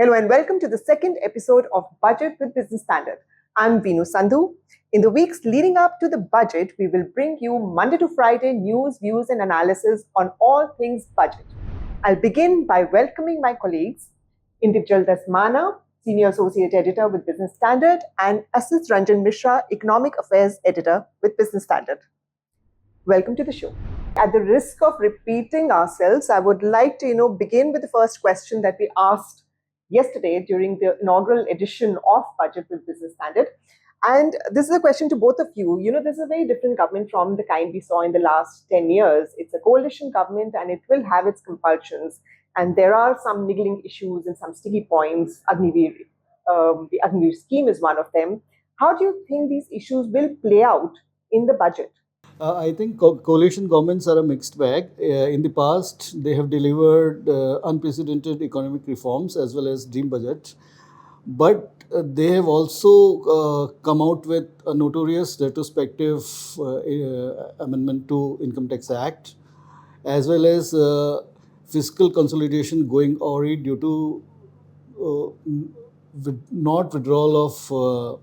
Hello and welcome to the second episode of Budget with Business Standard. I'm Veenu Sandhu. In the weeks leading up to the budget, we will bring you Monday to Friday news, views, and analysis on all things budget. I'll begin by welcoming my colleagues, Indipjal Dasmana, Senior Associate Editor with Business Standard, and Asis Ranjan Mishra, Economic Affairs Editor with Business Standard. Welcome to the show. At the risk of repeating ourselves, I would like to begin with the first question that we asked yesterday during the inaugural edition of Budget with Business Standard. And this is a question to both of you. This is a very different government from the kind we saw in the last 10 years. It's a coalition government and it will have its compulsions. And there are some niggling issues and some sticky points. The Agniveer scheme is one of them. How do you think these issues will play out in the budget? I think coalition governments are a mixed bag. In the past, they have delivered unprecedented economic reforms as well as dream budget. But they have also come out with a notorious retrospective amendment to Income Tax Act, as well as fiscal consolidation going awry due to not withdrawal of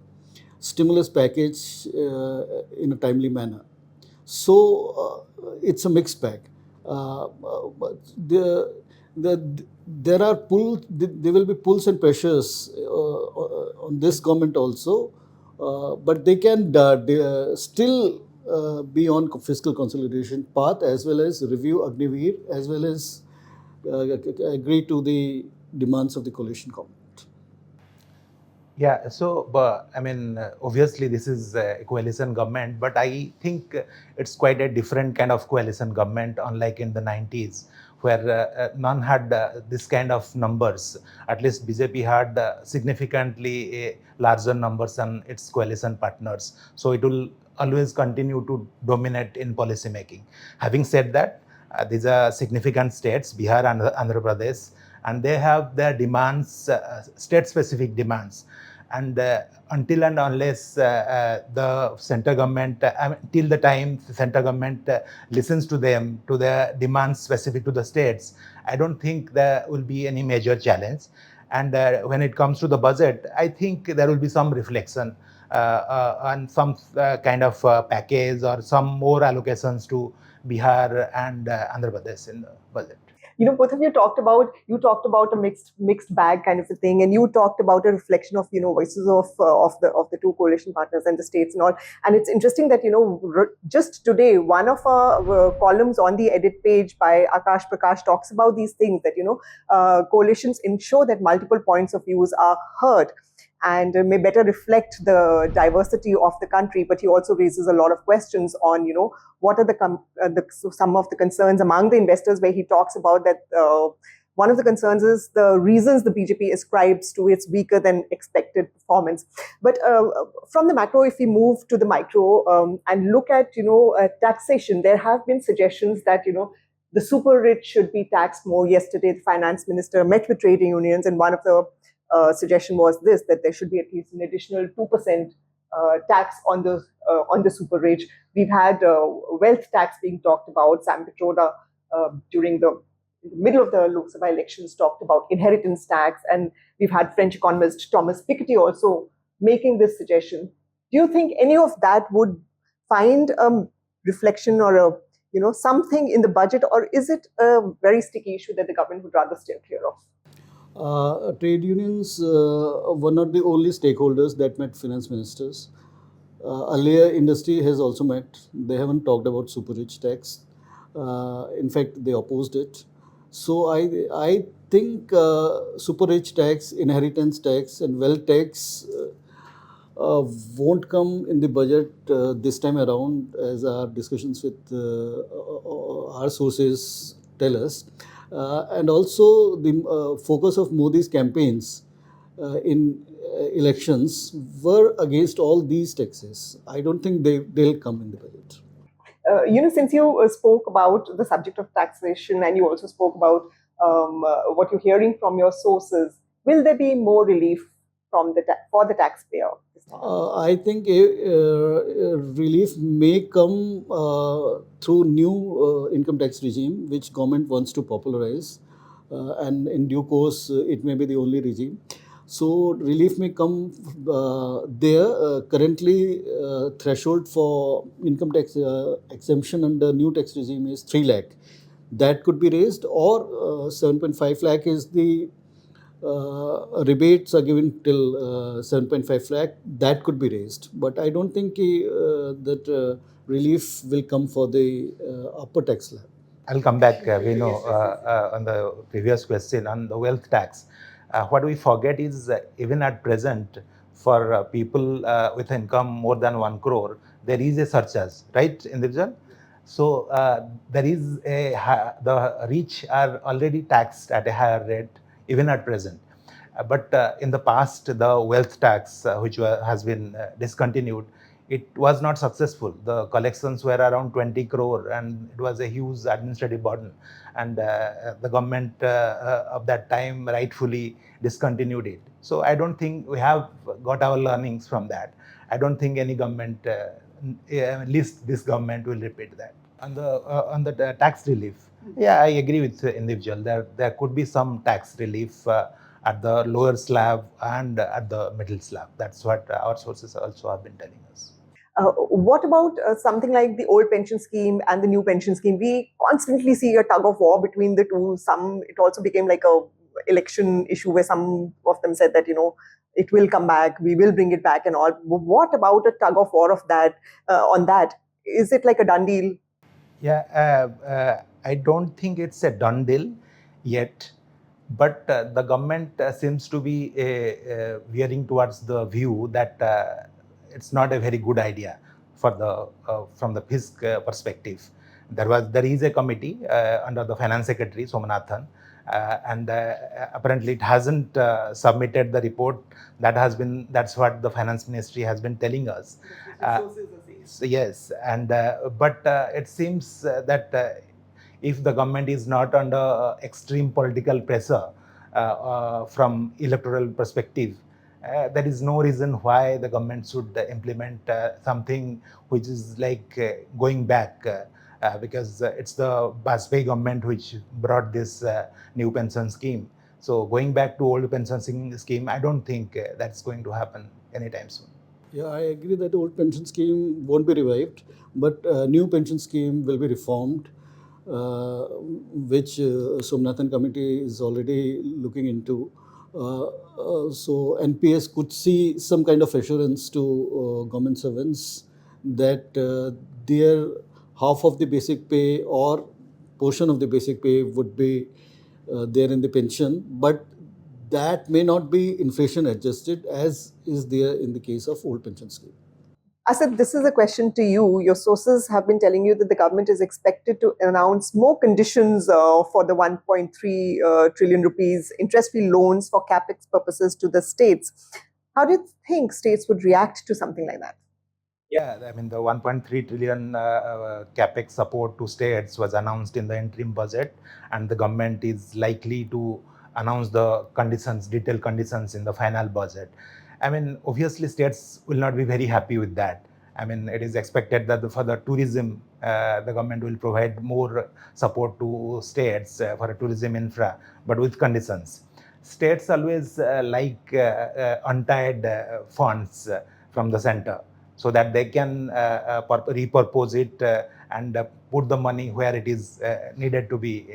stimulus package in a timely manner. So it's a mixed bag. There will be pulls and pressures on this government also, but they can still be on fiscal consolidation path as well as review Agniveer as well as agree to the demands of the coalition government. Yeah, so obviously this is a coalition government, but I think it's quite a different kind of coalition government, unlike in the 90s, where none had this kind of numbers. At least BJP had significantly larger numbers than its coalition partners. So it will always continue to dominate in policy making. Having said that, these are significant states, Bihar and Andhra Pradesh, and they have their demands, state-specific demands. And until and unless the central government, till the time the central government listens to them, to their demands specific to the states, I don't think there will be any major challenge. And when it comes to the budget, I think there will be some reflection on some kind of package or some more allocations to Bihar and Andhra Pradesh in the budget. Both of you talked about a mixed bag kind of a thing, and you talked about a reflection of voices of the two coalition partners and the states and all. And it's interesting that just today one of our columns on the edit page by Akash Prakash talks about these things, that coalitions ensure that multiple points of views are heard and may better reflect the diversity of the country. But he also raises a lot of questions on, what are some of the concerns among the investors, where he talks about that one of the concerns is the reasons the BJP ascribes to its weaker than expected performance. But from the macro, if we move to the micro and look at, taxation, there have been suggestions that, the super rich should be taxed more. Yesterday, the finance minister met with trade unions, and one of the suggestion was this, that there should be at least an additional 2% tax on the super rich. We've had wealth tax being talked about. Sam Pitroda during the middle of the Lok Sabha elections talked about inheritance tax, and we've had French economist Thomas Piketty also making this suggestion. Do you think any of that would find a reflection or something in the budget, or is it a very sticky issue that the government would rather steer clear of? Trade unions were not the only stakeholders that met finance ministers. Earlier, industry has also met. They haven't talked about super rich tax. In fact, they opposed it. So I think super rich tax, inheritance tax, and wealth tax won't come in the budget this time around, as our discussions with our sources tell us. And also the focus of Modi's campaigns in elections were against all these taxes. I don't think they'll come in the budget. Since you spoke about the subject of taxation and you also spoke about what you're hearing from your sources, will there be more relief for the taxpayer this time? I think relief may come through new income tax regime, which government wants to popularize. and in due course, it may be the only regime. So relief may come there. Currently, threshold for income tax exemption under new tax regime is 3 lakh. That could be raised, or 7.5 lakh is the rebates are given till 7.5 lakh. That could be raised, but I don't think that relief will come for the upper tax slab. I'll come back, on the previous question on the wealth tax. What we forget is even at present, for people with income more than 1 crore, there is a surcharge, right, individual? So there is the rich are already taxed at a higher rate, even at present. But in the past, the wealth tax, which has been discontinued, it was not successful. The collections were around 20 crore, and it was a huge administrative burden. And the government of that time rightfully discontinued it. So I don't think we have got our learnings from that. I don't think any government, at least this government, will repeat that. On the tax relief, yeah, I agree with the individual. There could be some tax relief at the lower slab and at the middle slab. That's what our sources also have been telling us. What about something like the old pension scheme and the new pension scheme? We constantly see a tug of war between the two. It also became like a election issue where some of them said that it will come back, we will bring it back, and all. What about a tug of war of that on that? Is it like a done deal? Yeah, I don't think it's a done deal yet, but the government seems to be veering towards the view that it's not a very good idea for the from the fisc perspective. There is a committee under the finance secretary Somanathan, and apparently it hasn't submitted the report. That's what the finance ministry has been telling us. Yes, and but it seems that if the government is not under extreme political pressure from electoral perspective, there is no reason why the government should implement something which is like going back, because it's the Bajpayee government which brought this new pension scheme. So going back to old pension scheme, I don't think that's going to happen anytime soon. Yeah, I agree that old pension scheme won't be revived, but new pension scheme will be reformed, which Somnathan committee is already looking into. So NPS could see some kind of assurance to government servants that their half of the basic pay or portion of the basic pay would be there in the pension, but that may not be inflation adjusted as is there in the case of old pension scheme. Asad, this is a question to you. Your sources have been telling you that the government is expected to announce more conditions for the 1.3 trillion rupees interest-free loans for CAPEX purposes to the states. How do you think states would react to something like that? Yeah, I mean, the 1.3 trillion capex support to states was announced in the interim budget, and the government is likely to announce the conditions, detailed conditions in the final budget. I mean, obviously, states will not be very happy with that. I mean, it is expected that for the tourism, the government will provide more support to states for a tourism infra, but with conditions. States always like untied funds from the center, so that they can repurpose it and put the money where it is needed to be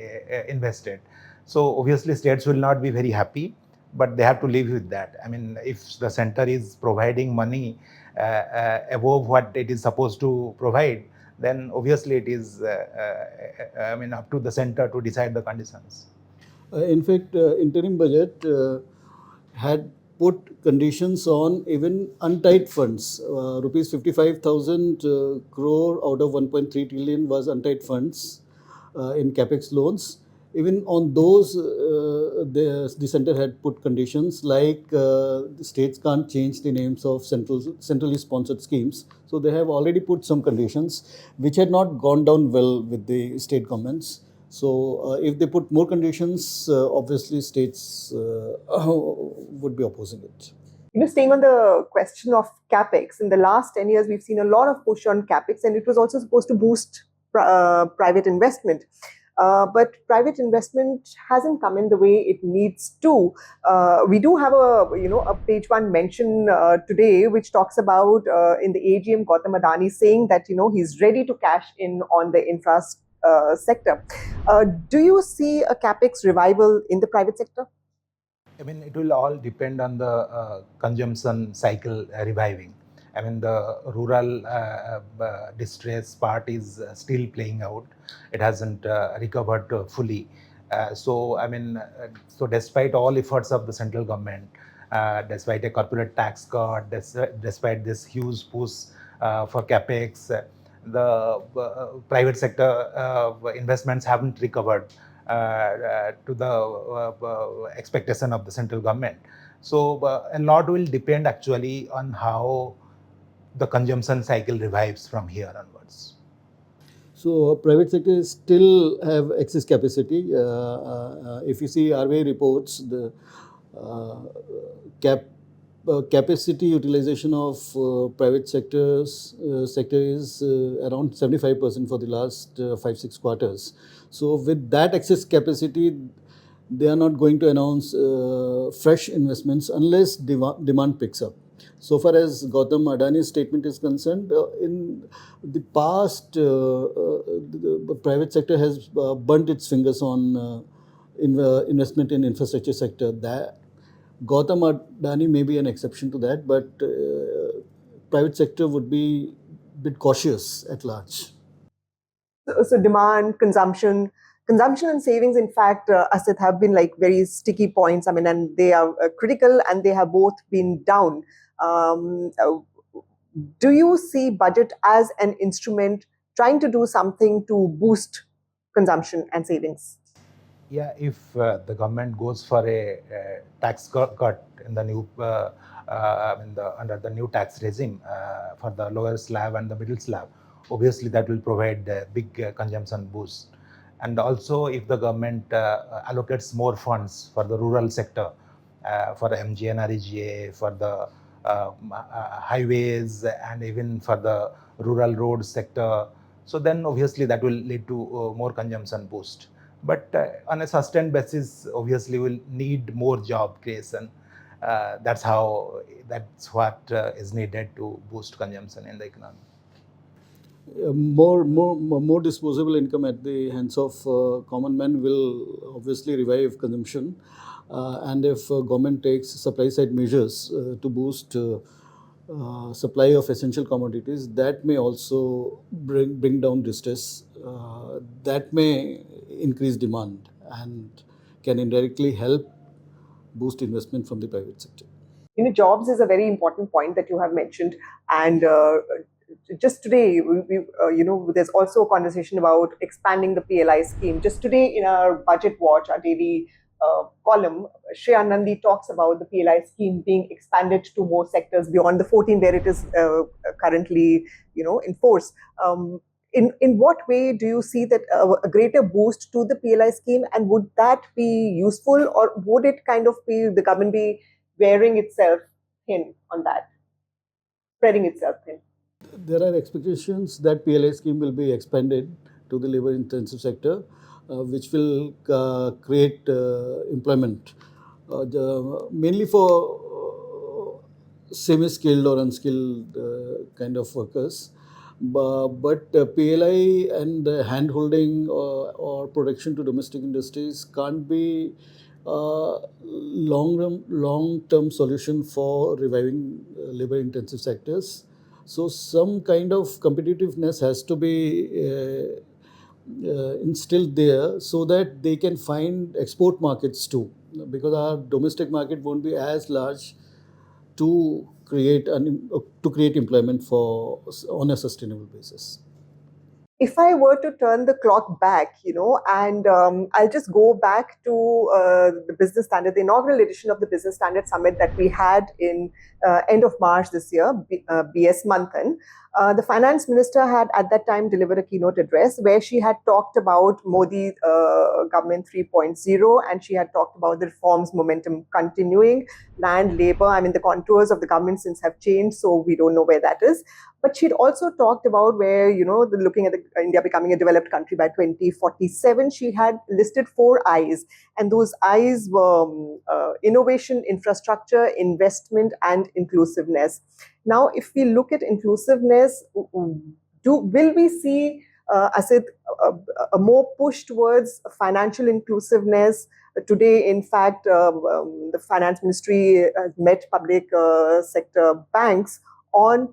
invested. So obviously states will not be very happy, but they have to live with that. I mean, if the center is providing money above what it is supposed to provide, then obviously it is up to the center to decide the conditions. In fact, interim budget had put conditions on even untied funds. Rupees 55,000 crore out of 1.3 trillion was untied funds in capex loans. Even on those, the center had put conditions like the states can't change the names of centrally sponsored schemes. So they have already put some conditions which had not gone down well with the state governments. So if they put more conditions, obviously states would be opposing it. Staying on the question of capex, in the last 10 years, we've seen a lot of push on capex, and it was also supposed to boost private investment. but private investment hasn't come in the way it needs to. We do have a page one mention today, which talks about in the AGM Gautam Adani saying that he's ready to cash in on the infra sector. Do you see a capex revival in the private sector? I mean, it will all depend on the consumption cycle reviving. I mean, the rural distress part is still playing out. It hasn't recovered fully. So despite all efforts of the central government, despite a corporate tax cut, despite this huge push for capex, the private sector investments haven't recovered to the expectation of the central government. So a lot will depend actually on how the consumption cycle revives from here onwards. So private sector still have excess capacity. If you see RBI reports, the uh, cap capacity utilization of private sector is around 75% for the last 5-6 quarters. So with that excess capacity, they are not going to announce fresh investments unless demand picks up. So far as Gautam Adani's statement is concerned, in the past, the private sector has burnt its fingers on investment in infrastructure sector. That Gautam Adani may be an exception to that, but private sector would be a bit cautious at large. So demand, consumption and savings, in fact, Asit, have been like very sticky points. I mean, and they are critical, and they have both been down. Um, uh, do you see budget as an instrument trying to do something to boost consumption and savings? Yeah, if the government goes for a tax cut in the new, under the new tax regime for the lower slab and the middle slab, obviously that will provide a big consumption boost. And also, if the government allocates more funds for the rural sector, for MGNREGA, for the highways, and even for the rural road sector, so then obviously that will lead to more consumption boost. But on a sustained basis, obviously we'll need more job creation. That's what is needed to boost consumption in the economy. More disposable income at the hands of common man will obviously revive consumption. And if government takes supply side measures to boost supply of essential commodities, that may also bring down distress. That may increase demand and can indirectly help boost investment from the private sector. Jobs is a very important point that you have mentioned, and just today there's also a conversation about expanding the PLI scheme. Just today in our budget watch, our daily column, Shreya Nandi talks about the PLI scheme being expanded to more sectors beyond the 14 where it is currently in force. In what way do you see that a greater boost to the PLI scheme, and would that be useful, or would it kind of be the government be wearing itself thin on that, spreading itself thin? There are expectations that PLI scheme will be expanded to the labor intensive sector, which will create employment, mainly for semi skilled or unskilled kind of workers. But PLI and hand holding or production to domestic industries can't be long term solution for reviving labor intensive sectors. So some kind of competitiveness has to be instilled there so that they can find export markets too, because our domestic market won't be as large to create employment for on a sustainable basis. If I were to turn the clock back, and I'll just go back to the Business Standard, the inaugural edition of the Business Standard Summit that we had in end of March this year, BS Manthan. The finance minister had at that time delivered a keynote address where she had talked about Modi government 3.0, and she had talked about the reforms momentum continuing, land, labor. I mean, the contours of the government since have changed, so we don't know where that is. But she'd also talked about where, looking at India becoming a developed country by 2047, she had listed 4 I's. And those I's were innovation, infrastructure, investment, and inclusiveness. Now, if we look at inclusiveness, will we see, Asid, a more push towards financial inclusiveness? Today, in fact, the finance ministry has met public sector banks on,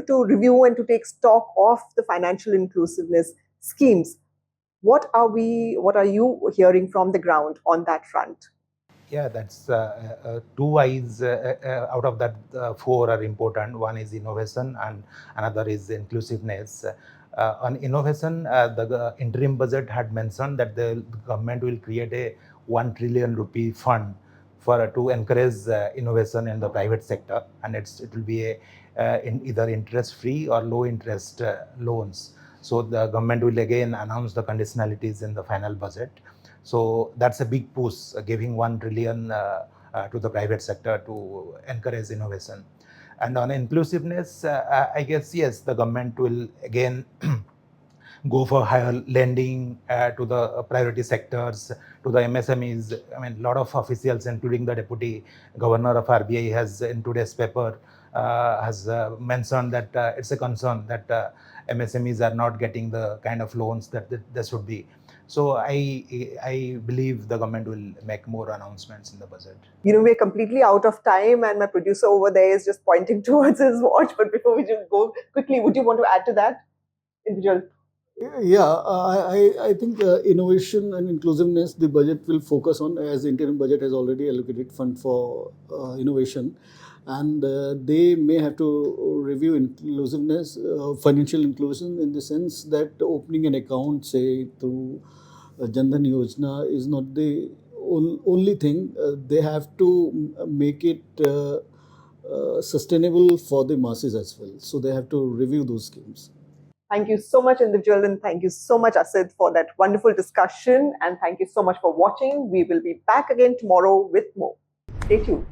to review and to take stock of the financial inclusiveness schemes. What are you hearing from the ground on that front? Yeah, that's two I's out of that four are important. One is innovation and another is inclusiveness. On innovation, the interim budget had mentioned that the government will create a 1 trillion rupee fund for to encourage innovation in the private sector, and it will be a either interest free or low interest loans. So the government will again announce the conditionalities in the final budget. So that's a big push, giving 1 trillion to the private sector to encourage innovation. And on inclusiveness, I guess, yes, the government will again go for higher lending to the priority sectors, to the MSMEs. I mean, a lot of officials, including the deputy governor of RBI, has in today's paper has mentioned that it's a concern that MSMEs are not getting the kind of loans that there should be. So I believe the government will make more announcements in the budget. We're completely out of time, and my producer over there is just pointing towards his watch. But before we just go quickly, would you want to add to that, individual? Yeah, I think innovation and inclusiveness, the budget will focus on, as the interim budget has already allocated fund for innovation, and they may have to review inclusiveness, financial inclusion, in the sense that opening an account, say through Jan Dhan Yojana, is not the only thing. They have to make it sustainable for the masses as well. So they have to review those schemes. Thank you so much, individual, and thank you so much, Asid, for that wonderful discussion. And thank you so much for watching. We will be back again tomorrow with more. Stay tuned.